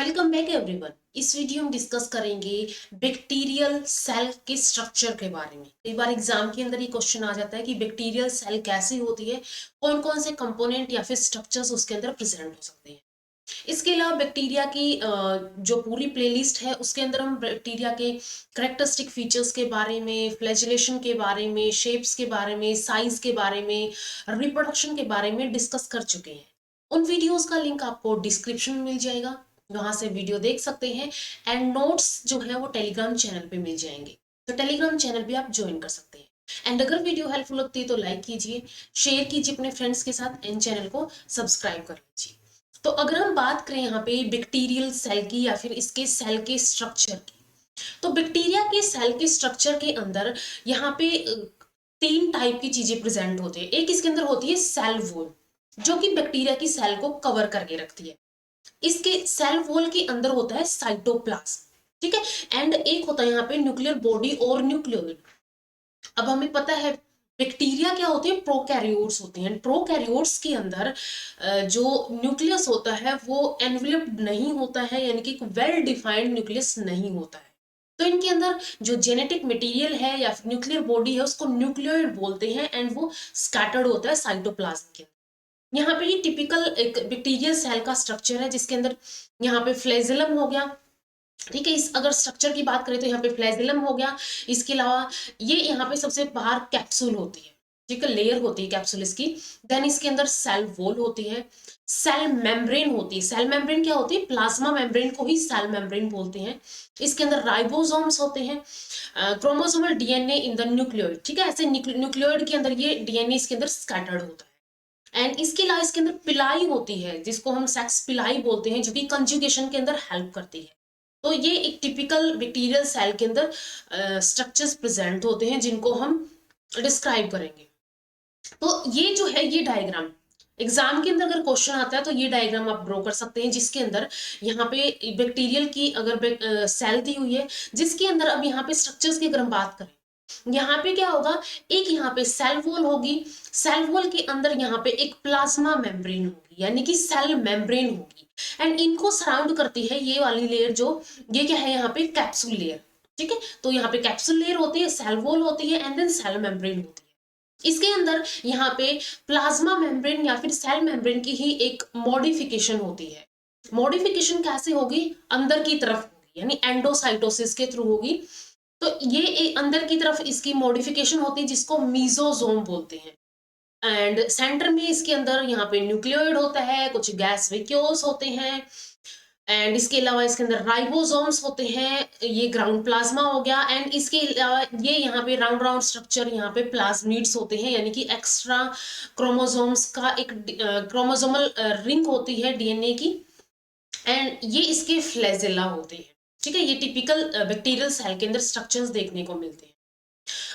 Welcome back everyone. इस video में discuss करेंगे बैक्टीरियल सेल के स्ट्रक्चर के बारे में। कई बार एग्जाम के अंदर ये क्वेश्चन आ जाता है कि बैक्टीरियल सेल कैसी होती है, कौन कौन से कंपोनेंट या फिर स्ट्रक्चर्स उसके अंदर प्रेजेंट हो सकते हैं। इसके अलावा बैक्टीरिया की जो पूरी प्लेलिस्ट है उसके अंदर हम बैक्टीरिया के करेक्टरिस्टिक फीचर्स के बारे में, फ्लैजिलेशन के बारे में, शेप्स के बारे में, साइज के बारे में, रिप्रोडक्शन के बारे में डिस्कस कर चुके हैं। उन वीडियोस का लिंक आपको डिस्क्रिप्शन में मिल जाएगा, वहां से वीडियो देख सकते हैं। एंड नोट्स जो है वो टेलीग्राम चैनल पे मिल जाएंगे, तो टेलीग्राम चैनल भी आप ज्वाइन कर सकते हैं। एंड अगर वीडियो हेल्पफुल लगती है तो लाइक कीजिए, शेयर कीजिए अपने फ्रेंड्स के साथ, एंड चैनल को सब्सक्राइब कर लीजिए। तो अगर हम बात करें यहाँ पे बैक्टीरियल सेल की या फिर इसके सेल के स्ट्रक्चर की, तो बैक्टीरिया के सेल के स्ट्रक्चर के अंदर यहाँ पे तीन टाइप की चीजें प्रेजेंट होती है। एक इसके अंदर होती है सेल वॉल, जो कि बैक्टीरिया की सेल को कवर करके रखती है। इसके सेल वॉल के अंदर होता है साइटोप्लाज्म, ठीक है। एंड एक होता है यहाँ पे न्यूक्लियर बॉडी और न्यूक्लियोइड। अब हमें पता है बैक्टीरिया क्या होते हैं, प्रोकैरियोट्स होते हैं। प्रोकैरियोट्स के अंदर जो न्यूक्लियस होता है वो एनवेलप्ड नहीं होता है, यानी कि वेल डिफाइंड न्यूक्लियस नहीं होता है। तो इनके अंदर जो जेनेटिक मटेरियल है या फिर न्यूक्लियर बॉडी है उसको न्यूक्लियोइड बोलते हैं, एंड वो स्कैटर्ड होता है साइटोप्लाज्म के अंदर। यहाँ पे ये टिपिकल एक बैक्टीरियल सेल का स्ट्रक्चर है, जिसके अंदर यहाँ पे फ्लैजिलम हो गया, ठीक है। इस अगर स्ट्रक्चर की बात करें तो यहाँ पे फ्लैजिलम हो गया। इसके अलावा ये यहाँ पे सबसे बाहर कैप्सूल होती है, ठीक है, लेयर होती है कैप्सूल इसकी। देन इसके अंदर सेल वॉल होती है, सेल मेम्ब्रेन होती है। सेल मेम्ब्रेन क्या होती है, प्लाज्मा मेम्ब्रेन को ही सेल मेम्ब्रेन बोलते हैं। इसके अंदर राइबोसोम्स होते हैं, chromosomal DNA in the nucleoid, ठीक है। ऐसे न्यूक्लियोइड के अंदर ये डीएनए इसके अंदर स्कैटर्ड होता है। एंड इसके अलावा इसके अंदर पिलाई होती है, जिसको हम सेक्स पिलाई बोलते हैं, जो कि कंजुगेशन के अंदर हेल्प करती है। तो ये एक टिपिकल बैक्टीरियल सेल के अंदर स्ट्रक्चर्स प्रेजेंट होते हैं, जिनको हम डिस्क्राइब करेंगे। तो ये जो है ये डायग्राम एग्जाम के अंदर अगर क्वेश्चन आता है तो ये डायग्राम आप ड्रॉ कर सकते हैं, जिसके अंदर यहाँ पे बैक्टीरियल की अगर सेल दी हुई है, जिसके अंदर अब यहाँ पे स्ट्रक्चर्स की अगर हम बात करें, यहाँ पे क्या होगा, एक यहाँ पे सेल वॉल होगी, सेल वॉल के अंदर यहाँ पे एक प्लाज्मा मेम्ब्रेन होगी, यानी कि सेल मेम्ब्रेन होगी। एंड इनको सराउंड करती है ये वाली लेयर, जो ये क्या है यहाँ पे कैप्सूल लेयर, ठीक है। तो यहाँ पे कैप्सूल लेयर होती है, सेल वॉल होती है, एंड देन सेल मेम्ब्रेन होती है। इसके अंदर यहाँ पे प्लाज्मा मेम्ब्रेन या फिर सेल मेम्ब्रेन की ही एक मॉडिफिकेशन होती है। मॉडिफिकेशन कैसे होगी, अंदर की तरफ होगी, यानी एंडोसाइटोसिस के थ्रू होगी। तो ये अंदर की तरफ इसकी मॉडिफिकेशन होती है, जिसको मीजोजोम बोलते हैं। एंड सेंटर में इसके अंदर यहाँ पे न्यूक्लियोइड होता है, कुछ गैस वेक्यूल्स होते हैं, एंड इसके अलावा इसके अंदर राइबोसोम्स होते हैं, ये ग्राउंड प्लाज्मा हो गया। एंड इसके अलावा ये यहाँ पे राउंड राउंड स्ट्रक्चर यहाँ पे प्लाज्मिड्स होते हैं, यानी कि एक्स्ट्रा क्रोमोसोम्स का एक क्रोमोसोमल रिंग होती है डीएनए की। एंड ये इसके फ्लैजेला होते हैं, ठीक है। ये टिपिकल बैक्टीरियल सेल के अंदर स्ट्रक्चर्स देखने को मिलते हैं।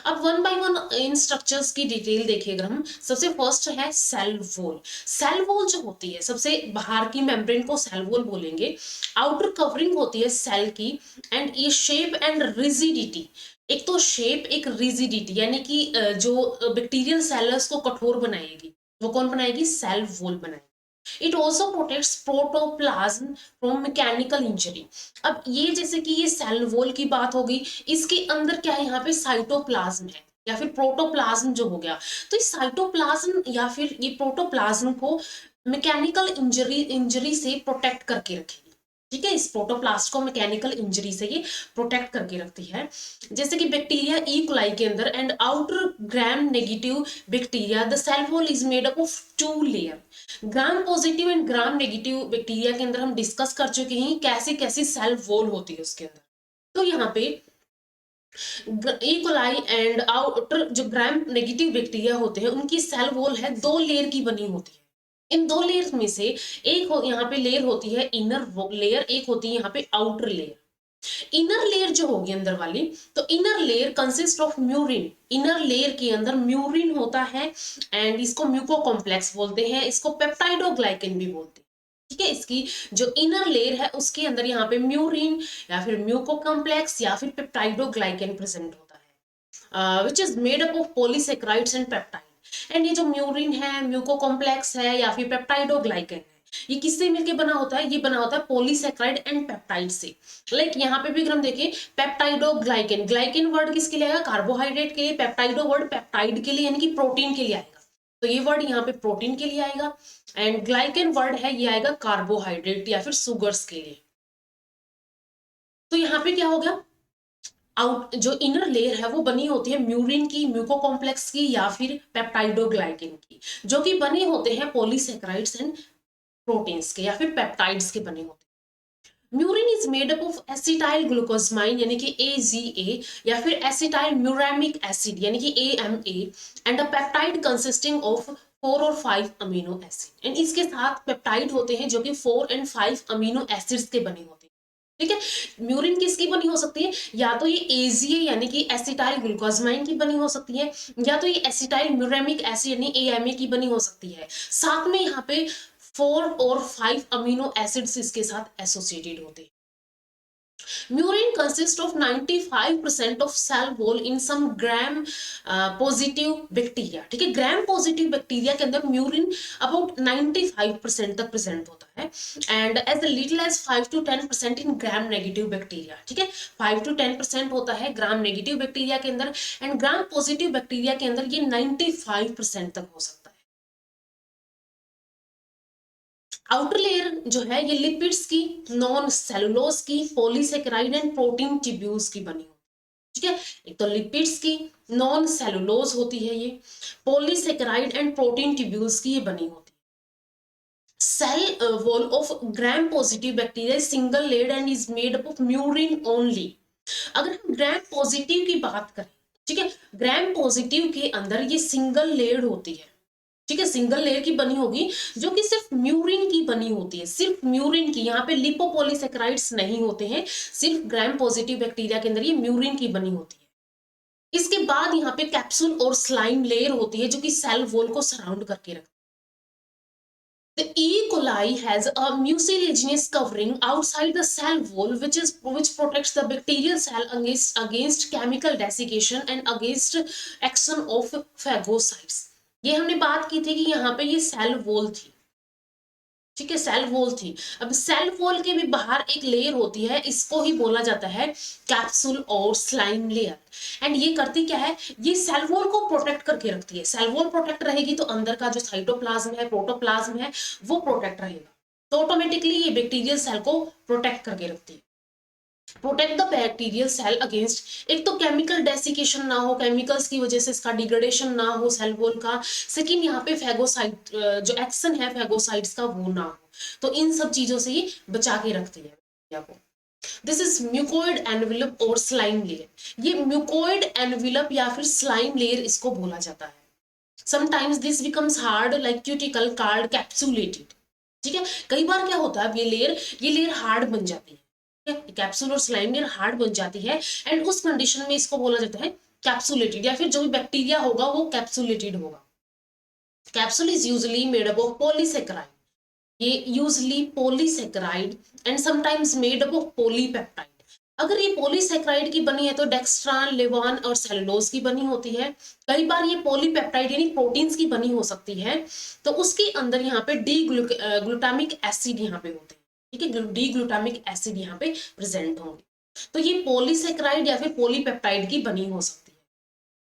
अब one by one in structures की डिटेल देखिए अगर हम, सबसे फर्स्ट है सेल वॉल। सेल वॉल जो होती है, सबसे बाहर की मेम्ब्रेन को सेल वॉल बोलेंगे। आउटर कवरिंग होती है सेल की, एंड ये शेप एंड रिजिडिटी, एक तो शेप, एक रिजिडिटी, यानी कि जो बैक्टीरियल सेल है उसको कठोर बनाएगी, वो कौन बनाएगी, सेल वॉल बनाएगी। It also protects protoplasm from mechanical injury. अब ये जैसे कि ये सेल वॉल की बात होगी, इसके अंदर क्या है, यहाँ पे साइटोप्लाज्म है या फिर प्रोटोप्लाज्म जो हो गया। तो इस साइटोप्लाज्म या फिर ये प्रोटोप्लाज्म को मैकेनिकल इंजरी से प्रोटेक्ट करके रखेगी, ठीक है। इस प्रोटोप्लास्ट को मैकेनिकल इंजरी से ये प्रोटेक्ट करके रखती है। जैसे कि बैक्टीरिया ई कोलाई के अंदर, and outer gram negative bacteria the cell wall is made up of two layer. Gram positive and gram negative bacteria के अंदर हम डिस्कस कर चुके हैं कैसे कैसे सेल वॉल होती है उसके अंदर। तो यहाँ पे ई कोलाई एंड आउटर जो ग्राम नेगेटिव बैक्टीरिया होते हैं, उनकी सेल वॉल है दो लेयर की बनी होती है। इन दो लेयर्स में से एक यहाँ पे लेयर होती है इनर लेयर, एक होती है यहाँ पे आउटर लेयर। इनर लेयर जो होगी अंदर वाली, तो inner layer consist of murein. Inner layer के अंदर म्यूरिन होता है, एंड इसको म्यूको कॉम्प्लेक्स बोलते हैं, इसको पेप्टाइडोग्लाइकन भी बोलते हैं, ठीक है। इसकी जो इनर लेयर है उसके अंदर यहाँ पे म्यूरिन या फिर म्यूको कॉम्प्लेक्स या फिर पेप्टाइडोग्लाइकन प्रेजेंट होता है, which is made up of polysaccharides and peptide. And ये जो म्यूरिन है, म्यूको कॉम्प्लेक्स है या फिर पेप्टाइडोग्लाइकन है, ये किससे मिलके बना होता है? ये बना होता है पॉलीसेकेराइड एंड पेप्टाइड से। लाइक यहाँ पे भी अगर हम देखें पेप्टाइडोग्लाइकेन, ग्लाइकेन वर्ड किसके लिए आएगा? कार्बोहाइड्रेट के लिए। पेप्टाइडो वर्ड पेप्टाइड के लिए यानी कि प्रोटीन के लिए आएगा, तो ये वर्ड यहाँ पे प्रोटीन के लिए आएगा। एंड ग्लाइकेन वर्ड है ये आएगा कार्बोहाइड्रेट या फिर सुगर्स के लिए। तो यहाँ पे क्या हो गया? आउट जो इनर लेयर है वो बनी होती है म्यूरिन की, म्यूको कॉम्प्लेक्स की या फिर पेप्टाइडोग्लाइकेन की, जो कि बने होते हैं पॉलीसेकेराइड्स एंड प्रोटीन्स के या फिर पेप्टाइड्स के बने होते हैं। Murein is made up of acetyl glucosamine यानी कि AGA या फिर एसिटाइल म्यूरामिक एसिड यानी कि AMA and a peptide consisting of 4 और 5 अमीनो एसिड। एंड इसके साथ पेप्टाइड होते हैं जो कि 4 और 5 अमीनो एसिड्स के बने होते हैं। ठीक है, म्यूरिन किसकी बनी हो सकती है? या तो ये AGA यानी कि एसिटाइल ग्लूकोजमाइन की बनी हो सकती है, या तो ये एसिटाइल म्यूरामिक एसिड यानी AMA की बनी हो सकती है। साथ में यहाँ पे 4 और 5 अमीनो एसिड्स इसके साथ एसोसिएटेड होते हैं। Murine consists of 95% of cell wall in some gram positive bacteria। ठीक है, ग्राम पॉजिटिव बैक्टीरिया के अंदर म्यूरिन अबाउट 95% तक प्रेजेंट होता है and as little as 5 to 10% in gram negative bacteria. ठीक है, 5 to 10% होता है ग्राम नेगेटिव बैक्टीरिया के अंदर एंड ग्राम पॉजिटिव बैक्टीरिया के अंदर ये 95% तक हो सकता है। आउटर लेयर जो है ये लिपिड्स की, नॉन सेलुलोज की, पॉलीसेकेराइड एंड प्रोटीन ट्यूब्यूल्स की बनी होती है। ठीक है, एक तो लिपिड्स की, नॉन सेलुलोज होती है ये, पॉलीसेकेराइड एंड प्रोटीन ट्यूब्यूल्स की ये बनी होती है। Cell wall of gram positive bacteria single layered and is made up of murein only. अगर हम ग्राम पॉजिटिव की बात करें, ठीक है, ग्राम पॉजिटिव के अंदर ये सिंगल लेयर्ड होती है। ठीक है, सिंगल लेयर की बनी होगी जो कि सिर्फ म्यूरिन की बनी होती है, सिर्फ म्यूरिन की। यहाँ पे लिपोपॉलीसेकेराइड्स नहीं होते हैं, सिर्फ ग्राम पॉजिटिव बैक्टीरिया के अंदर ये म्यूरिन की बनी होती है। इसके बाद यहाँ पे कैप्सूल और स्लाइम लेयर होती है जो कि सेल वॉल को सराउंड करके रखती है। The E. coli has a mucilaginous covering outside the cell wall which protects the bacterial cell against chemical desiccation and against action of phagocytes। ये हमने बात की थी कि यहाँ पे ये सेल वॉल थी। ठीक है, सेल वॉल थी। अब सेल वॉल के भी बाहर एक लेयर होती है, इसको ही बोला जाता है कैप्सूल और स्लाइम लेयर। एंड ये करती क्या है? ये सेल वॉल को प्रोटेक्ट करके रखती है। सेल वॉल प्रोटेक्ट रहेगी तो अंदर का जो साइटोप्लाज्म है, प्रोटोप्लाज्म है, वो प्रोटेक्ट रहेगा, तो ऑटोमेटिकली ये बैक्टीरियल सेल को प्रोटेक्ट करके रखती है। Protect the bacterial cell against, एक तो केमिकल डेसिकेशन ना हो, केमिकल्स की वजह से इसका डिग्रेडेशन ना हो सेल वॉल का। सेकंड, यहाँ पे फैगोसाइट जो एक्शन है फैगोसाइट्स का वो ना हो, तो इन सब चीजों से ये बचा के रखती है को। दिस इज म्यूकोइड एनवेलप और स्लाइम लेयर। ये म्यूकोइड एनवेलप या फिर स्लाइम लेयर इसको बोला जाता है। Sometimes this becomes hard like cuticle card capsulated. ठीक है, कई बार क्या होता है ये लेयर हार्ड बन जाती है। कैप्सूल और स्लाइम लेयर हार्ड बन जाती है एंड उस कंडीशन में इसको बोला जाता है कैप्सुलेटेड, या फिर जो भी बैक्टीरिया होगा वो कैप्सुलेटेड होगा। Capsule is usually made up of polysaccharide, ये usually polysaccharide and sometimes made up of polypeptide. अगर ये पॉलीसेकेराइड की बनी है तो डेक्स्ट्रान, लेवान और सेलुलोज की बनी होती है। कई बार ये पॉलीपेप्टाइड यानी प्रोटीन्स की बनी हो सकती है, तो उसके अंदर यहाँ पे ग्लूटामिक एसिड यहाँ पे होते हैं। ठीक है, डी ग्लूटामिक एसिड यहाँ पे प्रेजेंट होंगे, तो ये पॉलीसेकेराइड या फिर पॉलीपेप्टाइड की बनी हो सकती है।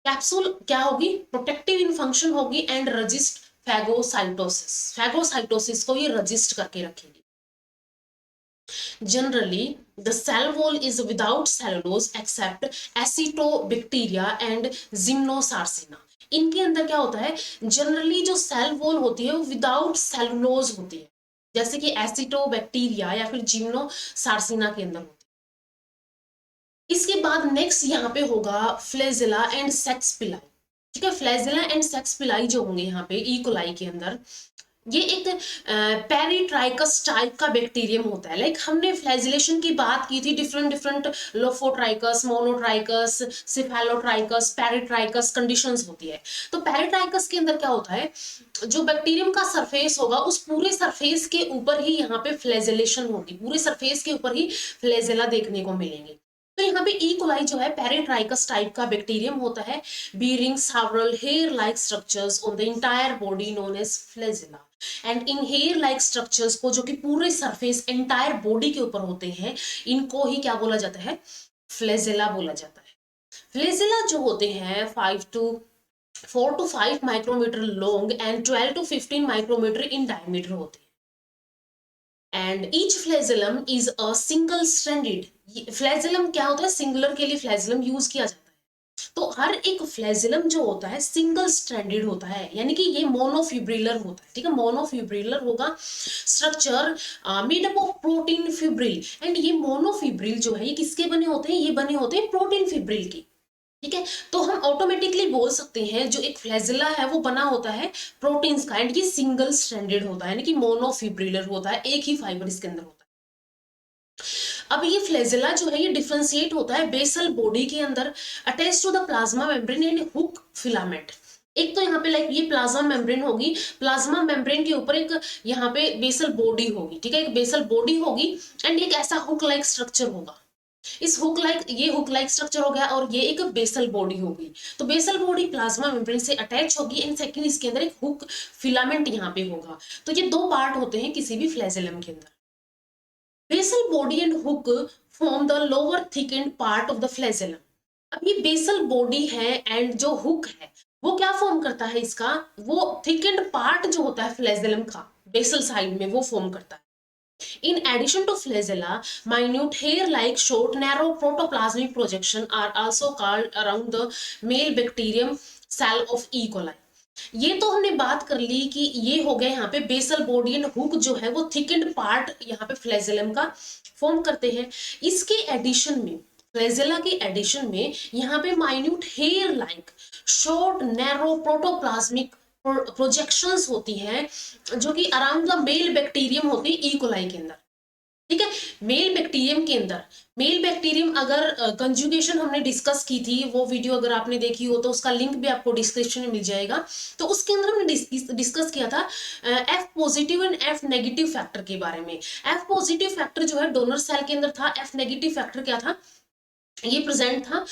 कैप्सूल क्या होगी? प्रोटेक्टिव इन फंक्शन होगी एंड रजिस्ट फैगोसाइटोसिस, फैगोसाइटोसिस को ये रजिस्ट करके रखेगी। Generally, the cell wall is without cellulose except Acetobacteria and Gymnosarcina। इनके अंदर क्या होता है? जनरली जो सेल वॉल होती है वो विदाउट सेलुलोज होती है, जैसे कि एसिटोबैक्टीरिया या फिर जिम्नोसार्सिना के अंदर होती है। इसके बाद नेक्स्ट यहाँ पे होगा फ्लैजेला एंड सेक्स पिलाई। ठीक है, फ्लैजेला एंड सेक्स पिलाई जो होंगे यहाँ पे ई कोलाई के अंदर, ये एक पेरिट्राइकस टाइप का बैक्टीरियम होता है। लाइक हमने फ्लैजिलेशन की बात की थी, different lophotrichous, monotrichous, cephalotrichous, peritrichous conditions होती है। तो पेरिट्राइकस के अंदर क्या होता है? जो बैक्टीरियम का सरफेस होगा उस पूरे सरफेस के ऊपर ही यहाँ पे फ्लैजिलेशन होगी, पूरे सरफेस के ऊपर ही फ्लैजेला देखने को मिलेंगे। तो यहाँ पे ई कोलाई जो है पेरिट्राइकस टाइप का बैक्टीरियम होता है, bearing several hair-like structures on the entire body known as flagella. And in hair like structures को, जो कि पूरे सरफेस एंटायर बॉडी के ऊपर होते हैं, इनको ही क्या बोला जाता है, फ्लैजेला बोला जाता है। फ्लैजेला जो होते हैं 4 to 5 micrometer long and 12 to 15 micrometer in diameter होते हैं। And each flagellum is a single stranded, flagellum क्या होता है, सिंगुलर के लिए फ्लैजेलम यूज किया जाता है। तो हर एक फ्लैजेलम जो होता है सिंगल स्ट्रैंडेड होता है, यानी कि ये मोनोफिब्रिलर होता है, ठीक है, मोनोफिब्रिलर होगा। Structure made up of protein fibril, and ये मोनोफिब्रिल जो है ये किसके बने होते हैं, ये बने होते हैं प्रोटीन फिब्रिल के, ठीक है। तो हम ऑटोमेटिकली बोल सकते हैं जो एक फ्लैजेला है वो बना होता है प्रोटीन्स का, एंड ये सिंगल स्ट्रैंडेड होता है, यानी कि मोनोफिब्रिलर होता है, एक ही फाइबर इसके अंदर होता है। अब ये फ्लैजेला जो है ये डिफरेंशिएट होता है बेसल बॉडी के अंदर, attach to the plasma membrane and hook filament. एक तो यहाँ पे लाइक ये प्लाज्मा मेम्ब्रेन होगी, प्लाज्मा मेम्ब्रेन के ऊपर एक यहाँ पे बेसल बॉडी होगी, ठीक है, एक बेसल बॉडी होगी, एंड एक ऐसा हुक लाइक स्ट्रक्चर होगा। इस हुक लाइक, ये हुक लाइक स्ट्रक्चर हो गया, और ये एक बेसल बॉडी होगी। तो बेसल बॉडी प्लाज्मा मेम्ब्रेन से अटैच होगी, एंड सेकंड इसके अंदर एक हुक फिलामेंट यहाँ पे होगा। तो ये दो पार्ट होते हैं किसी भी फ्लैजेलम के अंदर। Basal body and hook form the lower thickened part of the flagellum. अब ये बेसल बॉडी है एंड जो हुक है वो क्या फॉर्म करता है इसका, वो थिकेंड पार्ट जो होता है फ्लैजेलम का बेसल साइड में वो फॉर्म करता है। In addition to flagella, minute hair-like short narrow protoplasmic projection are also called around the male bacterium cell of E. coli. ये तो हमने बात कर ली कि ये हो गया यहाँ पे बेसल बॉडी एंड हुक जो है वो थिकेंड पार्ट यहाँ पे फ्लैजेलम का फॉर्म करते हैं। इसके एडिशन में, फ्लैजेला के एडिशन में यहाँ पे minute hair like short narrow protoplasmic projections होती हैं, जो कि अराउंड द मेल बैक्टीरियम होती है ई कोलाई के अंदर, ठीक है। मेल बैक्टीरियम के अंदर, मेल बैक्टीरियम अगर कंजुगेशन हमने डिस्कस की थी, वो वीडियो अगर आपने देखी हो तो उसका लिंक भी आपको डिस्क्रिप्शन में मिल जाएगा। तो उसके अंदर हमने डिस्कस किया था F positive and F negative factor के बारे में। एफ पॉजिटिव फैक्टर जो है डोनर सेल के अंदर था, एफ नेगेटिव फैक्टर क्या था, ये प्रेजेंट था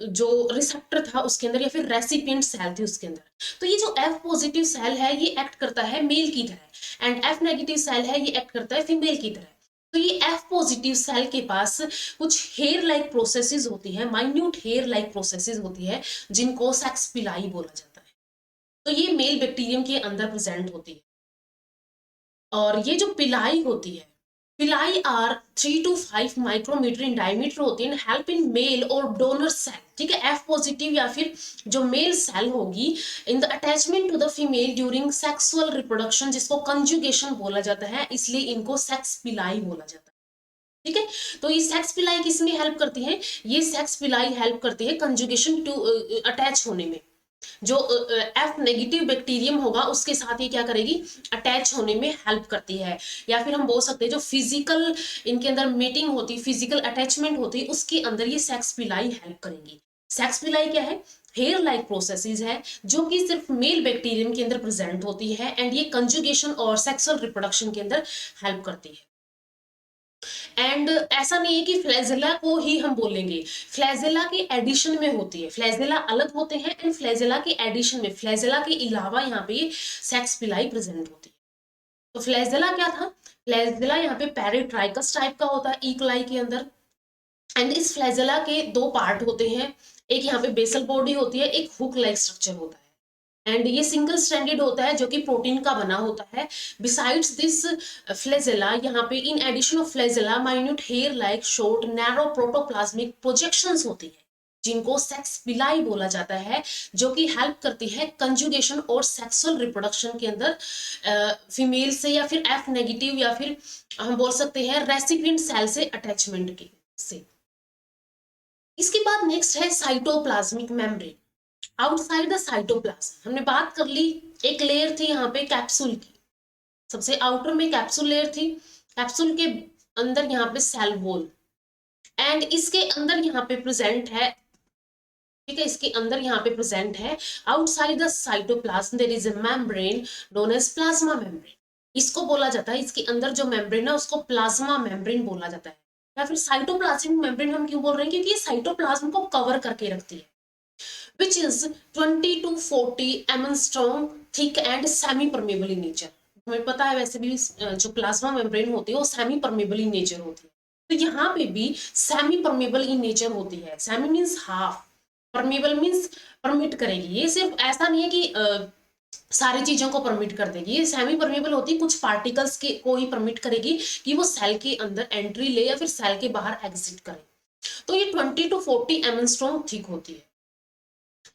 जो रिसेप्टर था उसके अंदर, या फिर रेसिपिएंट सेल थी उसके अंदर। तो ये जो एफ पॉजिटिव सेल है ये एक्ट करता है मेल की तरह, एंड एफ नेगेटिव सेल है ये एक्ट करता है फीमेल की तरह। तो ये एफ पॉजिटिव सेल के पास कुछ हेयर लाइक प्रोसेसेस होती है, माइन्यूट हेयर लाइक प्रोसेसेस होती है, जिनको सेक्स पिलाई बोला जाता है। तो ये मेल बैक्टीरियम के अंदर प्रेजेंट होती है, और ये जो पिलाई होती है, pili are 3 to 5 micrometer in diameter होती है, हेल्प इन मेल और डोनर सेल, ठीक है, एफ पॉजिटिव या फिर जो मेल सेल होगी in the attachment to the female during sexual reproduction, जिसको कंजुगेशन बोला जाता है, इसलिए इनको सेक्स पिलाई बोला जाता है, ठीक है। तो ये सेक्स पिलाई किस में हेल्प करती है, ये सेक्स पिलाई हेल्प करती है कंजुगेशन टू अटैच होने में। जो एफ नेगेटिव बैक्टीरियम होगा उसके साथ ये क्या करेगी, अटैच होने में हेल्प करती है, या फिर हम बोल सकते हैं जो फिजिकल इनके अंदर मीटिंग होती, फिजिकल अटैचमेंट होती, उसके अंदर ये सेक्स पिलाई हेल्प करेंगी। सेक्स पिलाई क्या है, हेयर लाइक प्रोसेसेस है, जो कि सिर्फ मेल बैक्टीरियम के अंदर प्रेजेंट होती है, एंड ये कंजुगेशन और सेक्सुअल रिप्रोडक्शन के अंदर हेल्प करती है। एंड ऐसा नहीं है कि फ्लैजेला को ही हम बोलेंगे, फ्लैजेला के एडिशन में होती है, फ्लैजेला अलग होते हैं, एंड फ्लैजेला के एडिशन में, फ्लैजेला के अलावा यहाँ पे सेक्स पिलाई प्रेजेंट होती है। तो फ्लैजेला क्या था, फ्लैजेला यहाँ पे पेरिट्राइकस टाइप का होता है ई कोलाई के अंदर, एंड इस फ्लैजेला के दो पार्ट होते हैं, एक यहाँ पे बेसल बॉडी होती है, एक हुक लाइक स्ट्रक्चर होता है, एंड ये सिंगल स्ट्रैंडेड होता है जो कि प्रोटीन का बना होता है। बिसाइड्स दिस फ्लैजेला, यहाँ पे in addition of flagella minute hair like short narrow protoplasmic projections होती है, जिनको सेक्स पिलाई बोला जाता है, जो कि हेल्प करती है कंजुगेशन और सेक्सुअल रिप्रोडक्शन के अंदर फीमेल से, या फिर एफ नेगेटिव, या फिर हम बोल सकते हैं रेसिपिएंट सेल से अटैचमेंट के से। इसके बाद नेक्स्ट है cytoplasmic membrane. Outside the cytoplasm हमने बात कर ली, एक लेयर थी यहाँ पे कैप्सूल की, सबसे आउटर में कैप्सूल लेयर थी, कैप्सूल के अंदर यहाँ पे सेल वॉल, एंड इसके अंदर यहाँ पे प्रेजेंट है, ठीक है, इसके अंदर यहाँ पे प्रेजेंट है outside the cytoplasm there is a membrane known as plasma membrane. इसको बोला जाता है, इसके अंदर जो मेम्ब्रेन है उसको प्लाज्मा मेम्ब्रेन बोला जाता है। या फिर साइटोप्लाज्मिक मेम्ब्रेन हम क्यों बोल रहे हैं, क्योंकि ये साइटोप्लाज्म को कवर करके रखती है, which is 20 to 40 mm strong, thick and semi permeable in nature। हमें पता है वैसे भी जो प्लाज्मा मेम्ब्रेन होती है वो सेमी परमेबल इन नेचर होती है, तो यहाँ पे भी सेमी परमेबल इन नेचर होती है। Semi means half, permeable means permit करेगी। ये सिर्फ ऐसा नहीं है कि सारी चीजों को परमिट कर देगी, ये सेमी परमेबल होती है, कुछ पार्टिकल्स के को ही परमिट करेगी कि वो सेल के अंदर एंट्री ले या फिर सेल के बाहर एग्जिट करे। तो ये 20 to 40 mm स्ट्रॉन्ग थिक होती है।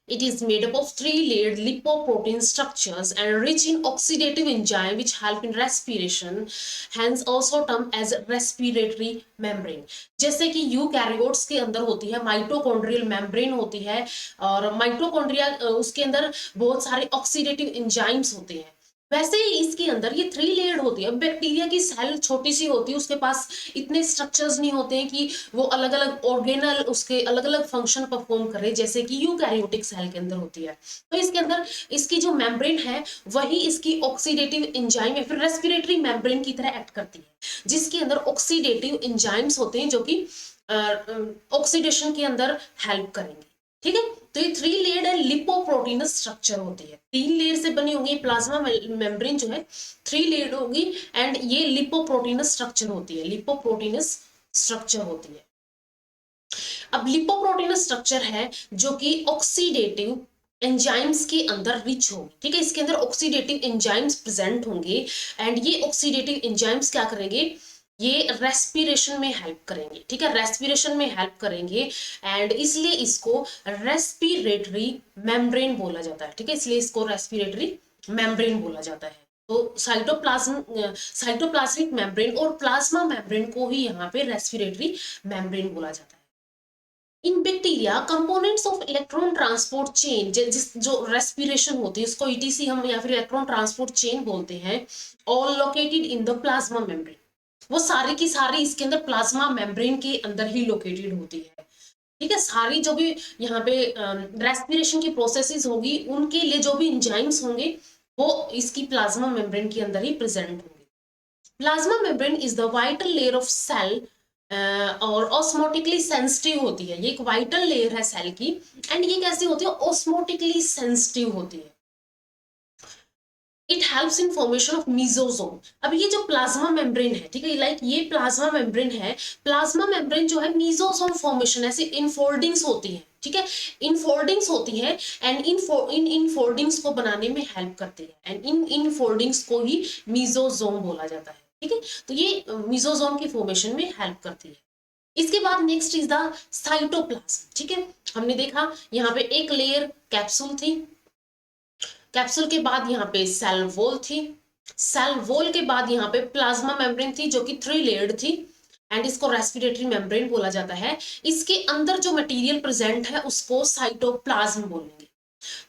It is made up of three-layered lipoprotein structures and rich in oxidative enzyme which help in respiration, hence also termed as respiratory membrane। जैसे कि यूकैरियोट्स के अंदर होती है माइटोकॉन्ड्रियल मेम्ब्रेन होती है, और माइटोकॉन्ड्रिया उसके अंदर बहुत सारे ऑक्सीडेटिव एंजाइम्स होते हैं, वैसे ही इसके अंदर ये 3 लेयर्ड होती है। बैक्टीरिया की सेल छोटी सी होती है, उसके पास इतने स्ट्रक्चर्स नहीं होते हैं कि वो अलग अलग ऑर्गेनल उसके अलग अलग फंक्शन परफॉर्म करे जैसे कि यूकैरियोटिक सेल के अंदर होती है। तो इसके अंदर इसकी जो मेम्ब्रेन है वही इसकी ऑक्सीडेटिव एंजाइम या फिर रेस्पिरेटरी मेम्ब्रेन की तरह एक्ट करती है, जिसके अंदर ऑक्सीडेटिव एंजाइम्स होते हैं जो कि ऑक्सीडेशन के अंदर हेल्प करेंगे। ठीक है, तो ये 3 लेयर्ड है लिपोप्रोटीनस स्ट्रक्चर होती है, 3 लेयर से बनी होंगी। प्लाज्मा मेम्ब्रेन जो है 3 लेयर्ड होगी एंड ये लिपोप्रोटीनस स्ट्रक्चर होती है, लिपोप्रोटीनस स्ट्रक्चर होती है। अब लिपोप्रोटीनस स्ट्रक्चर है जो कि ऑक्सीडेटिव एंजाइम्स के अंदर रिच होगी। ठीक है, इसके अंदर ऑक्सीडेटिव एंजाइम्स प्रेजेंट होंगे एंड ये ऑक्सीडेटिव एंजाइम्स क्या करेंगे, ये रेस्पिरेशन में हेल्प करेंगे। ठीक है, रेस्पिरेशन में हेल्प करेंगे एंड इसलिए इसको रेस्पिरेटरी मेम्ब्रेन बोला जाता है। ठीक है, इसलिए इसको रेस्पिरेटरी मेम्ब्रेन बोला जाता है। तो साइटोप्लाज्मिक मेम्ब्रेन और प्लाज्मा मेम्ब्रेन को ही यहाँ पे रेस्पिरेटरी मेम्ब्रेन बोला जाता है। इन bacteria components of electron transport chain, जिस जो रेस्पिरेशन होती है उसको ईटीसी हम या फिर इलेक्ट्रॉन ट्रांसपोर्ट चेन बोलते हैं, all located in the plasma membrane. वो सारी की सारी इसके अंदर प्लाज्मा मेम्ब्रेन के अंदर ही लोकेटेड होती है। ठीक है, सारी जो भी यहाँ पे रेस्पिरेशन की प्रोसेसेस होगी उनके लिए जो भी एंजाइम्स होंगे वो इसकी प्लाज्मा मेम्ब्रेन के अंदर ही प्रेजेंट होंगे। Plasma membrane is the vital layer of cell और ऑस्मोटिकली सेंसिटिव होती है। ये एक वाइटल लेयर है सेल की एंड ये कैसी होती है, ऑस्मोटिकली सेंसिटिव होती है। It helps in formation of mesosome. अब ये जो प्लाज्मा मेम्ब्रेन है, ठीक है, लाइक ये प्लाज्मा मेम्ब्रेन है, प्लाज्मा मेम्ब्रेन जो है मीजोजोम फॉर्मेशन ऐसे इनफोल्डिंग्स होती है। ठीक है, इनफोल्डिंग्स होती है एंड इन इनफोल्डिंग्स को बनाने में हेल्प करती है एंड इन इनफोल्डिंग्स को ही मीजोजोम बोला जाता है। ठीक है, तो ये मीजोजोम की फॉर्मेशन में हेल्प करती है। इसके बाद नेक्स्ट इज द साइटोप्लाज्म। ठीक है, हमने देखा यहाँ पे एक लेयर कैप्सूल थी, कैप्सूल के बाद यहाँ पे सेल वॉल थी, सेल वॉल के बाद यहाँ पे प्लाज्मा मेम्ब्रेन थी जो कि 3 लेयर्ड थी एंड इसको रेस्पिरेटरी मेम्ब्रेन बोला जाता है। इसके अंदर जो मटेरियल प्रेजेंट है उसको साइटोप्लाज्म बोलेंगे।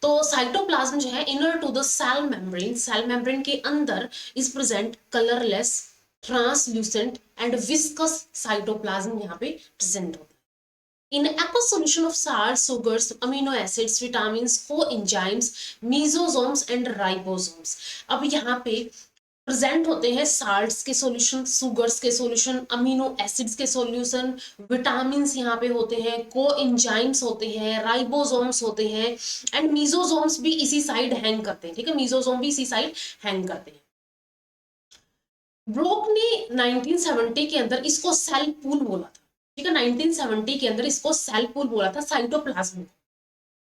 तो साइटोप्लाज्म जो है inner to the cell membrane के अंदर is present colourless, translucent and viscous cytoplasm यहाँ पे प्रेजेंट होता है। In aqueous solution of salts, sugars, amino acids, vitamins, coenzymes, mesosomes and ribosomes। अब यहाँ पे प्रेजेंट होते हैं साल्ट्स के सॉल्यूशन, सुगर्स के सॉल्यूशन, अमीनो एसिड्स के सॉल्यूशन, विटामिन्स यहाँ पे होते हैं, कोएंजाइम्स होते हैं, राइबोसोम्स होते हैं एंड मीजोसोम्स भी इसी साइड हैंग करते हैं। ठीक है, मीजोसोम भी इसी साइड हैंग करते हैं। ब्रोक ने 1970 के अंदर इसको सेल पूल बोला था। ठीक है, 1970 के अंदर इसको सेल पूल बोला था cytoplasm.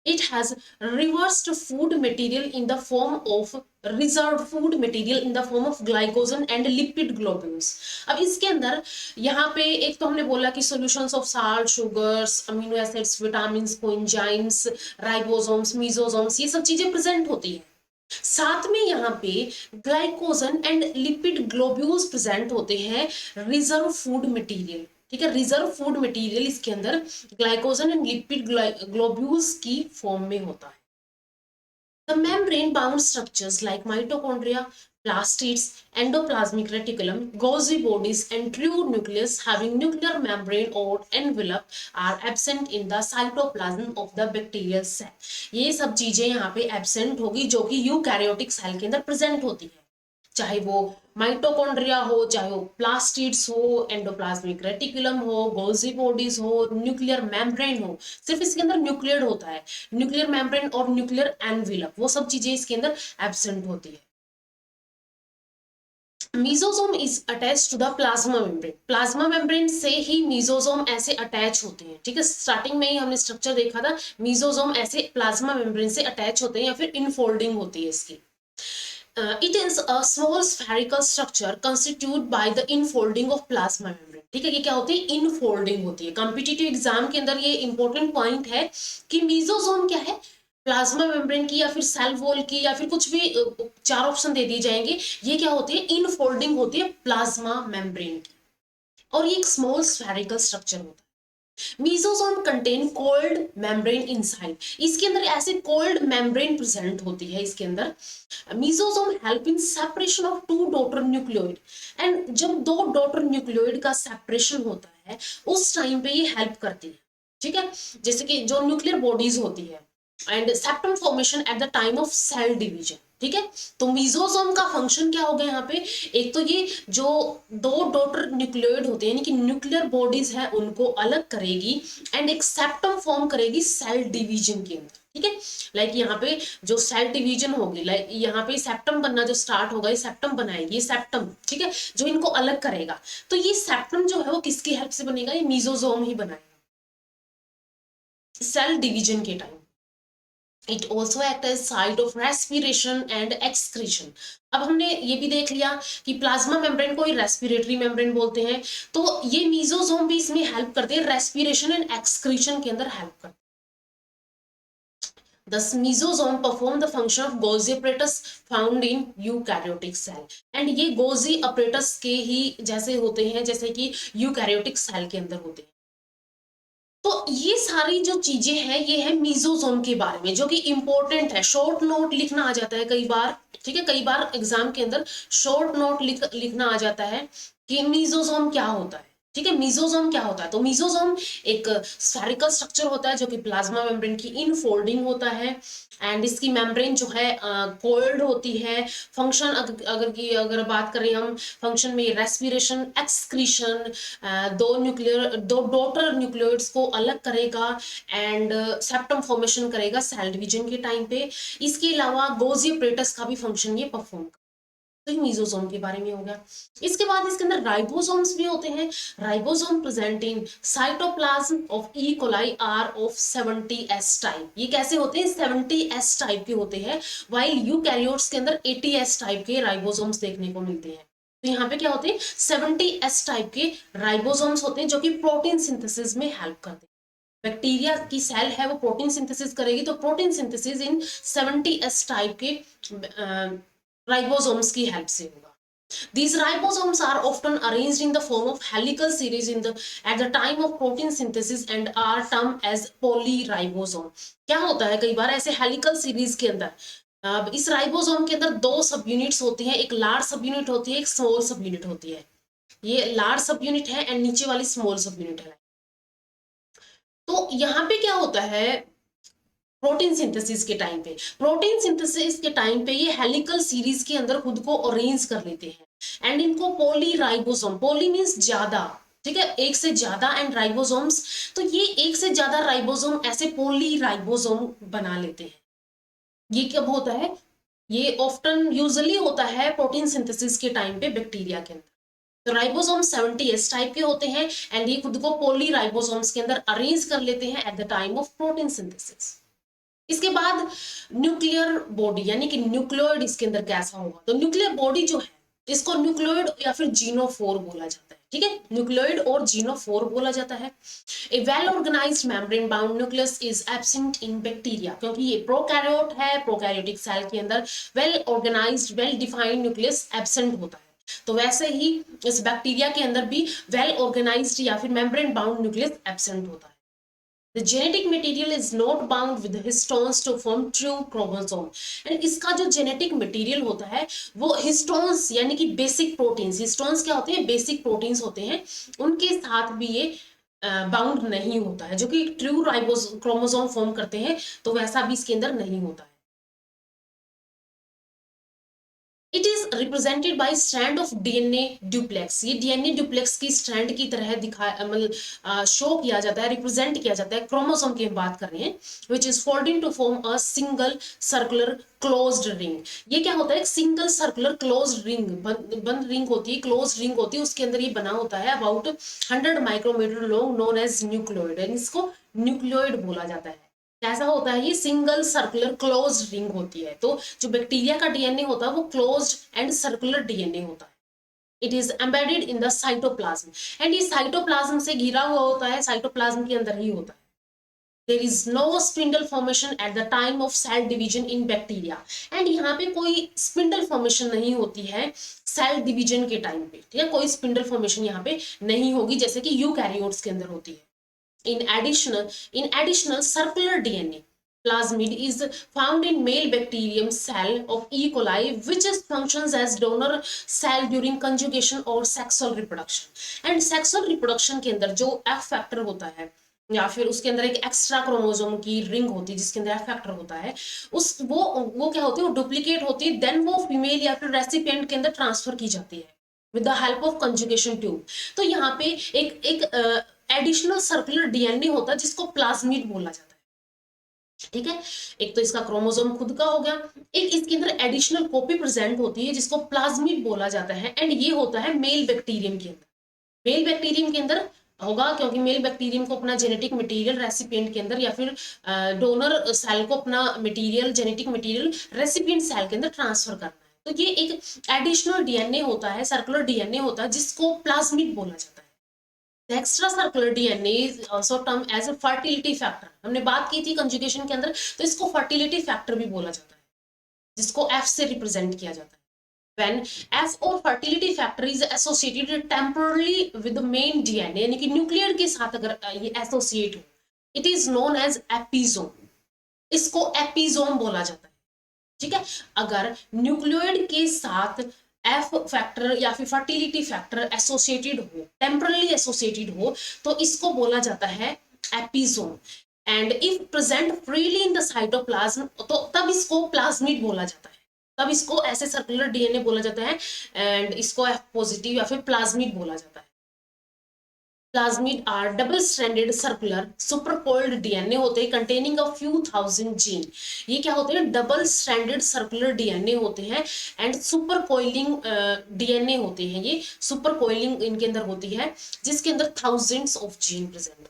It has reversed food material in the form of reserve food material in the form of glycogen and lipid globules. अब इसके अंदर यहाँ पे एक तो हमने बोला कि solutions of salt, sugars, amino acids, vitamins, coenzymes, ribosomes, mesosomes, ये सब चीजें प्रेजेंट होती है। साथ में यहाँ पे glycogen and lipid globules present होते हैं, रिजर्व फूड मटेरियल। ठीक है, रिजर्व फूड मटेरियल इसके अंदर ग्लाइकोजन एंड लिपिड ग्लोब्यूल्स की फॉर्म में होता है। The membrane bound structures like mitochondria, plastids, endoplasmic reticulum, Golgi bodies and true nucleus having nuclear membrane or envelope are absent in the cytoplasm of the bacterial cell। ये सब चीजें यहाँ पे absent होगी जो कि यूकैरियोटिक सेल के अंदर प्रेजेंट होती है। चाहे वो माइटोकॉन्ड्रिया हो, चाहे वो प्लास्टिड्स हो, एंडोप्लाज्मिक रेटिकुलम हो, गोल्जी बॉडीज हो, न्यूक्लियर मेम्ब्रेन हो, सिर्फ इसके अंदर न्यूक्लियर होता है, न्यूक्लियर मेम्ब्रेन और न्यूक्लियर एनवेलप, वो सब चीजें इसके अंदर एब्सेंट होती है। Mesosome is attach to the plasma membrane, plasma membrane से ही मीजोसोम ऐसे अटैच होते हैं, ठीक है। स्टार्टिंग में ही हमने स्ट्रक्चर देखा था, मीजोसोम ऐसे प्लाज्मा मेम्ब्रेन से अटैच होते हैं या फिर इनफोल्डिंग होती है इसकी। It is a small spherical structure constituted by the infolding of plasma membrane, ठीक है। ये क्या होती है, इनफोल्डिंग होती है। कॉम्पिटिटिव एग्जाम के अंदर ये इंपॉर्टेंट पॉइंट है कि मीजोसोम क्या है, प्लाज्मा मेम्ब्रेन की या फिर सेल वॉल की या फिर कुछ भी, चार ऑप्शन दे दिए जाएंगे, ये क्या होती है, इनफोल्डिंग होती है प्लाज्मा मेम्ब्रेन की, और ये एक स्मॉल स्फेरिकल स्ट्रक्चर होता है। Mesosome contain cold membrane inside, इसके अंदर ऐसे कोल्ड मेम्ब्रेन प्रेजेंट होती है इसके अंदर। Mesosome help in separation of two daughter nucleoid, and जब दो डॉटर न्यूक्लियोइड का सेपरेशन होता है उस टाइम पे ये हेल्प करती है, ठीक है। जैसे कि जो न्यूक्लियर बॉडीज होती है, and septum formation at the time of cell division, ठीक है। तो मीजोसोम का फंक्शन क्या हो गया यहाँ पे, एक तो ये जो दो डॉटर न्यूक्लियोइड होते हैं यानी कि न्यूक्लियर बॉडीज है उनको अलग करेगी, एंड एक सेप्टम फॉर्म करेगी सेल डिवीजन के अंदर, ठीक है। लाइक यहाँ पे जो सेल डिवीजन होगी, लाइक यहाँ पे सेप्टम बनना जो स्टार्ट होगा, ये सेप्टम बनाएगी, ये सेप्टम, ठीक है, जो इनको अलग करेगा। तो ये सेप्टम जो है वो किसकी हेल्प से बनेगा, ये मीजोसोम ही बनाएगा सेल डिवीजन के time. It also act as site of respiration and excretion. अब हमने ये भी देख लिया कि प्लाज्मा मेम्ब्रेन को ही रेस्पिरेटरी मेम्ब्रेन बोलते हैं, तो ये मीजोसोम भी इसमें हेल्प करते हैं, रेस्पिरेशन एंड एक्सक्रीशन के अंदर हेल्प करते हैं। Thus, mesosome perform the function of Golgi apparatus found in eukaryotic cell. And ये Golgi apparatus के ही जैसे होते हैं जैसे कि यूकैरियोटिक सेल के अंदर होते हैं। तो ये सारी जो चीजें हैं ये है मीजोसोम के बारे में, जो कि इंपॉर्टेंट है, शॉर्ट नोट लिखना आ जाता है कई बार, ठीक है। कई बार एग्जाम के अंदर शॉर्ट नोट लिखना आ जाता है कि मीजोसोम क्या होता है, ठीक है। मीजोसोम क्या होता है, तो मीजोसोम एक स्फेरिकल स्ट्रक्चर होता है जो कि प्लाज्मा मेम्ब्रेन की इनफोल्डिंग होता है, एंड इसकी मेम्ब्रेन जो है कोल्ड होती है। फंक्शन अगर बात करें हम फंक्शन में, रेस्पिरेशन, एक्सक्रीशन, दो डॉटर न्यूक्लियोइड्स को अलग करेगा, एंड सेप्टम फॉर्मेशन करेगा सेल डिवीजन के टाइम पे। इसके अलावा गोल्जी apparatus का भी फंक्शन ये परफॉर्म, तो मीजोसोम के बारे में हो गया। इसके बाद इसके अंदर राइबोसोम्स भी होते हैं। Ribosome present in cytoplasm of E coli are of 70s type. ये कैसे होते हैं, 70s टाइप के होते हैं, वाइल यूकैरियोट्स के अंदर 80s टाइप के राइबोसोम्स देखने को मिलते हैं। तो यहाँ पे क्या होते हैं, 70s टाइप के राइबोसोम्स होते हैं जो कि प्रोटीन सिंथेसिस में हेल्प करते हैं। बैक्टीरिया की सेल है वो प्रोटीन सिंथेसिस करेगी, तो protein synthesis in 70s type के राइबोसोम्स की हेल्प से होगा। These ribosomes are often arranged in the form of helical series at the time of protein synthesis and are termed as polyribosome। क्या होता है, कई बार ऐसे हेलिकल सीरीज के अंदर इस राइबोसोम के अंदर दो सब यूनिट्स होती हैं, एक लार्ज सब यूनिट होती है, एक स्मॉल सब यूनिट होती है। ये लार्ज सब यूनिट है एंड नीचे वाली स्मॉल सब यूनिट है। तो यहाँ पे क्या होता है, प्रोटीन सिंथेसिस के टाइम पे, प्रोटीन सिंथेसिस के टाइम पे ये हेलिकल सीरीज के अंदर खुद को अरेंज कर लेते हैं, एंड इनको पॉलीराइबोसोम, पॉली मींस ज्यादा, ठीक है, एक से ज्यादा, एंड राइबोसोम्स, तो ये एक से ज्यादा राइबोसोम ऐसे पॉलीराइबोसोम बना लेते हैं। ये कब होता है, ये ऑफ्टन यूजुअली होता है प्रोटीन सिंथेसिस के टाइम पे बैक्टीरिया के अंदर। तो राइबोसोम 70s टाइप के होते हैं, एंड ये खुद को पॉलीराइबोसोम्स के अंदर अरेंज कर लेते हैं eight the time of protein synthesis. इसके बाद न्यूक्लियर बॉडी यानी कि न्यूक्लियोइड इसके अंदर कैसा होगा, तो न्यूक्लियर बॉडी जो है इसको न्यूक्लियोइड या फिर जीनोफोर बोला जाता है, ठीक है, न्यूक्लियोइड और जीनोफोर बोला जाता है। A well organized membrane bound nucleus is absent in bacteria, क्योंकि ये प्रोकैरियोट है, प्रोकैरियोटिक सेल के अंदर well organized well defined nucleus absent होता है। तो वैसे ही इस बैक्टीरिया के अंदर भी वेल ऑर्गेनाइज्ड या फिर मेम्ब्रेन बाउंड न्यूक्लियस एब्सेंट होता है। The genetic material is not bound with histones to form true chromosome, and इसका जो जेनेटिक मटेरियल होता है वो हिस्टोन्स यानी कि बेसिक प्रोटीन्स, हिस्टोन्स क्या होते हैं, बेसिक प्रोटीन्स होते हैं, उनके साथ भी ये बाउंड नहीं होता है, जो कि ट्रू राइबोस क्रोमोसोम फॉर्म करते हैं, तो वैसा भी इसके अंदर नहीं होता है। It is represented by strand of DNA duplex. ये डीएनए ड्यूप्लेक्स की स्ट्रैंड की तरह दिखा मतलब शो किया जाता है, रिप्रेजेंट किया जाता है। क्रोमोसोम की हम बात कर रहे हैं, which is folding to form a single circular closed ring. ये क्या होता है, एक सिंगल सर्कुलर क्लोज्ड रिंग, बंद रिंग होती है, क्लोज्ड रिंग होती है, उसके अंदर ये बना होता है about 100 micrometer long, known as nucleoid. इसको न्यूक्लियोइड बोला जाता है। कैसा होता है, ये सिंगल सर्कुलर क्लोज्ड रिंग होती है। तो जो बैक्टीरिया का डीएनए होता है वो क्लोज्ड एंड सर्कुलर डीएनए होता है। It is embedded in the cytoplasm, and ये साइटोप्लाज्म से घिरा हुआ होता है, साइटोप्लाज्म के अंदर ही होता है। There is no spindle formation at the time of cell division in bacteria, and यहाँ पे कोई स्पिंडल फॉर्मेशन नहीं होती है सेल डिवीजन के टाइम पे, ठीक है, कोई स्पिंडल फॉर्मेशन यहाँ पे नहीं होगी जैसे कि यूकैरियोट्स के अंदर होती है। In additional circular DNA plasmid is found in male bacterium cell of E. coli, which functions as donor cell during conjugation or sexual reproduction. And sexual reproduction के अंदर जो F factor होता है, या फिर उसके अंदर एक एक्स्ट्रा क्रोमोसोम की रिंग होती है जिसके अंदर एफ फैक्टर होता है, उस वो क्या होती है, वो डुप्लीकेट होती है, देन वो फीमेल या फिर रेसिपिएंट के अंदर ट्रांसफर की जाती है with the help of conjugation tube. तो यहाँ पे एक एक एडिशनल सर्कुलर डीएनए होता है जिसको प्लाज्मिड बोला जाता है, ठीक है। एक तो इसका क्रोमोसोम खुद का हो गया, एक इसके अंदर एडिशनल कॉपी प्रेजेंट होती है जिसको प्लाज्मिड बोला जाता है, एंड ये होता है मेल बैक्टीरियम के अंदर। मेल बैक्टीरियम के अंदर होगा क्योंकि मेल बैक्टीरियम को अपना जेनेटिक मटेरियल रेसिपिएंट के अंदर या फिर डोनर सेल को अपना material, genetic material recipient cell के अंदर ट्रांसफर करना है। तो ये एक एडिशनल डीएनए होता है, सर्कुलर डीएनए होता है जिसको प्लाज्मिड बोला जाता है। Extra circular DNA is also term as a fertility factor. हमने बात की थी कंजुगेशन के अंदर, तो इसको फर्टिलिटी फैक्टर भी बोला जाता है, जिसको एफ से रिप्रेजेंट किया जाता है। When F or fertility factor is associated temporarily with the main DNA, यानी कि न्यूक्लियर के साथ अगर ये एसोसिएट हो, इट इज नोन एज एपिजोम। इसको एपिजोम बोला जाता है, ठीक है। अगर न्यूक्लियोइड के साथ एफ फैक्टर या फिर फर्टिलिटी फैक्टर एसोसिएटेड हो, टेम्परली एसोसिएटेड हो, तो इसको बोला जाता है episome. And if present freely in the cytoplasm, तो तब इसको प्लाज्मिड बोला जाता है, तब इसको ऐसे सर्कुलर डीएनए बोला जाता है, एंड इसको एफ पॉजिटिव या फिर प्लाज्मिड बोला जाता है। Plasmid are double stranded circular supercoiled DNA होते हैं containing a few thousand gene. ये क्या होते हैं, डबल स्ट्रैंडेड सर्कुलर डीएनए होते हैं, एंड सुपर कोइलिंग डीएनए होते हैं। ये सुपर कोइलिंग इनके अंदर होती है जिसके अंदर thousands of gene present.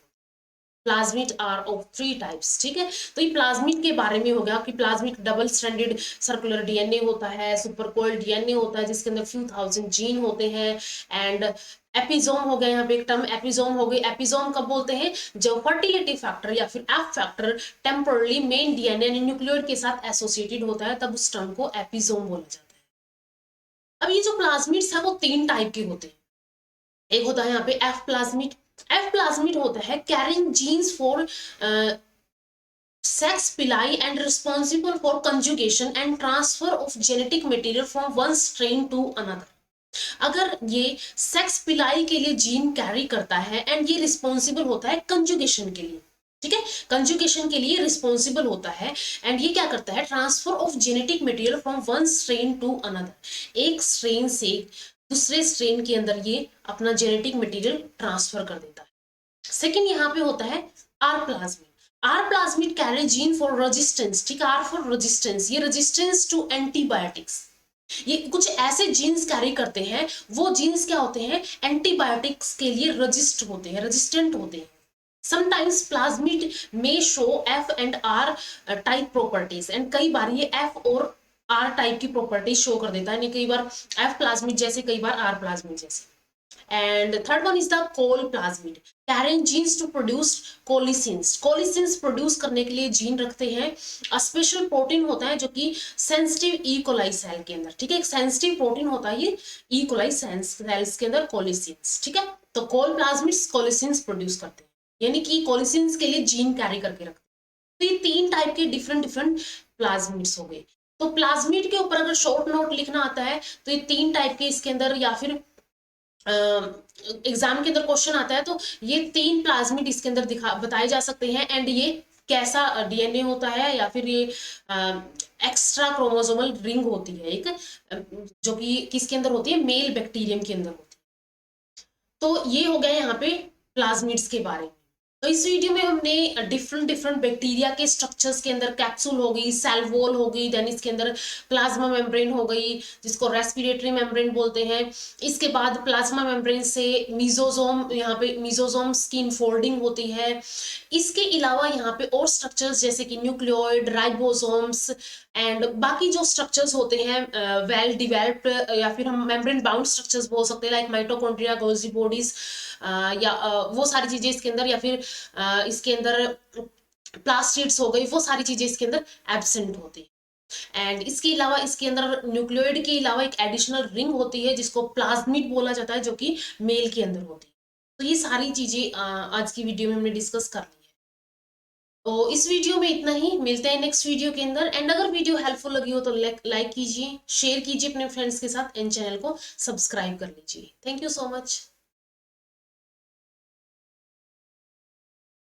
Plasmid are of 3 types, ठीक है। तो ये प्लाज्मिड के बारे में हो गया कि plasmid double stranded circular DNA होता है, सुपरकोइल्ड डीएनए होता है जिसके अंदर फ्यू थाउजेंड जीन होते हैं, एंड एपिजोम हो गया, यहाँ पे एक टर्म एपिजोम हो गई। एपिजोम कब बोलते हैं, जब फर्टिलिटी फैक्टर या फिर F factor temporarily main DNA nucleoid के साथ एसोसिएटेड होता है, तब उस टर्म को एपिजोम बोला जाता है। अब ये जो प्लाज्मिड्स है वो 3 टाइप के होते हैं। एक होता है यहाँ पे एफ प्लाज्मिड। एफ प्लाज्मिड होता है carrying genes for sex pili and responsible for conjugation and transfer of genetic material from one strain to another। अगर ये सेक्स पिलाई के लिए जीन कैरी करता है एंड ये रिस्पॉन्सिबल होता है कंजुगेशन के लिए, ठीक है, कंजुगेशन के लिए रिस्पॉन्सिबल होता है, एंड ये क्या करता है, transfer of genetic material from one strain to another, एक स्ट्रेन से दूसरे स्ट्रेन के अंदर ये अपना जेनेटिक मटेरियल ट्रांसफर कर देता है। सेकेंड यहाँ पे होता है R plasmid. R plasmid carry gene for resistance, ठीक है, आर फॉर रेजिस्टेंस, ये रेजिस्टेंस टू एंटीबायोटिक्स। ये कुछ ऐसे जीन्स कैरी करते हैं, वो जीन्स क्या होते हैं, एंटीबायोटिक्स के लिए रजिस्ट होते हैं, रेजिस्टेंट होते हैं। समटाइम्स प्लाज्मिड में show F and R type properties, and कई बार ये एफ और आर टाइप की प्रॉपर्टीज शो कर देता है, कई बार एफ प्लाज्मिड जैसे, कई बार आर प्लाज्मिड जैसे। And the third one is the col plasmid, carrying genes to produce colicins। colicins produce करने के लिए जीन रखते हैं। स्पेशल प्रोटीन होता है जो कि सेंसिटिव ई कोलाई सेल के अंदर, ठीक है, एक सेंसिटिव प्रोटीन होता है ये ई कोलाई सेल्स के अंदर, कोलिसिन्स, ठीक है। तो कोल प्लाज्मिड्स कोलिसिन्स प्रोड्यूस करते हैं, यानी कि कोलिसिन्स के लिए जीन कैरी करके रखते हैं। तो ये 3 टाइप के डिफरेंट प्लाज्मिड्स हो गए। तो प्लाज्मिड के ऊपर अगर शॉर्ट नोट लिखना आता है तो ये 3 टाइप के इसके अंदर, या फिर एग्जाम के अंदर क्वेश्चन आता है तो ये 3 प्लाज्मिड इसके अंदर बताए जा सकते हैं, एंड ये कैसा डीएनए होता है या फिर ये एक्स्ट्रा क्रोमोसोमल रिंग होती है एक, जो कि किसके अंदर होती है, मेल बैक्टीरियम के अंदर होती है। तो ये हो गया यहाँ पे प्लाज्मिड्स के बारे में। तो इस वीडियो में हमने डिफरेंट डिफरेंट बैक्टीरिया के स्ट्रक्चर्स के अंदर कैप्सूल हो गई, सेल वॉल हो गई, देन इसके अंदर प्लाज्मा मेम्ब्रेन हो गई जिसको रेस्पिरेटरी मेम्ब्रेन बोलते हैं। इसके बाद प्लाज्मा मेम्ब्रेन से मीजोजोम, यहाँ पे मीजोजोम्स की इनफोल्डिंग होती है। इसके अलावा यहाँ पे और स्ट्रक्चर्स जैसे कि न्यूक्लियोइड, राइबोसोम्स एंड बाकी जो स्ट्रक्चर्स होते हैं वेल डिवेल्प्ड, या फिर हम मेम्ब्रेन बाउंड स्ट्रक्चर्स बोल सकते हैं, लाइक माइटोकॉन्ड्रिया, गोल्जी बॉडीज, या वो सारी चीजें इसके अंदर, या फिर इसके अंदर प्लास्टिड्स हो गई, वो सारी चीजें इसके अंदर एब्सेंट होती है। एंड इसके अलावा इसके अंदर न्यूक्लियोइड के अलावा एक एडिशनल रिंग होती है जिसको प्लाज्मिड बोला जाता है, जो कि मेल के अंदर होती है। तो ये सारी चीजें आज की वीडियो में हमने डिस्कस कर ली है। तो इस वीडियो में इतना ही, मिलते हैं नेक्स्ट वीडियो के अंदर। एंड अगर वीडियो हेल्पफुल लगी हो तो लाइक कीजिए, शेयर कीजिए अपने फ्रेंड्स के साथ, एंड चैनल को सब्सक्राइब कर लीजिए। Thank you so much.